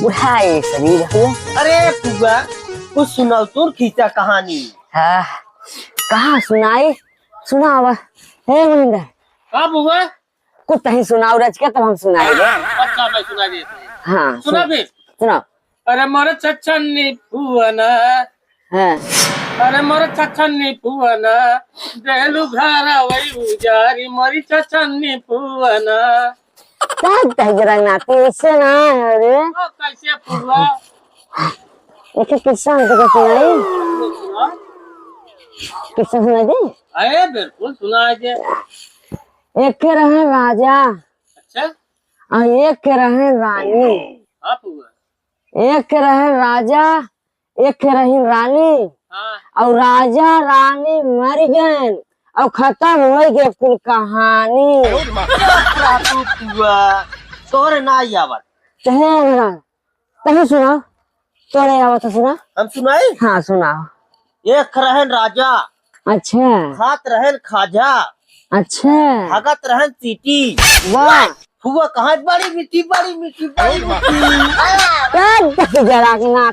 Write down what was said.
बुढ़ा ये शरीर हुआ। अरे फुआ कुछ सुनाओ तुर खींचा कहानी। हाँ, कहाँ सुनाई सुनावा हे महेंद्र। कब हुआ? कुछ नहीं सुनाओ रच के तब हम सुनाएंगे। अच्छा मैं सुना देता हूँ। हाँ सुना फिर। सुनाओ। अरे मोर छछनी फुआ ना, हाँ अरे मोर छछनी फुआ ना, देलू घर वही उजारी मोरी छछनी फुआ ना। तब तक जरा नाती इससे ना अरे ओ कैसे फुआ? एक किस्सा हमको सुनाई। किस्सा सुनाई दे। अरे बिल्कुल सुना दे। एक के रहे राजा अच्छा और एक के रहे रानी। हाँ फुआ। एक के रहे राजा एक के रही रानी हाँ और राजा रानी मर गए और खत्म हो गई कुल कहानी। तू फुआ तोरे ना आवत। तही सुनाओ तोरे आवत सुना। हम सुनाई। हाँ सुनाओ। एक रहन राजा अच्छा खात रहन खाजा अच्छा भागत रहन सीटी। वाह फुआ कहाँ बड़ी मीठी बड़ी मीठी बड़ी मीठी। जरा के ना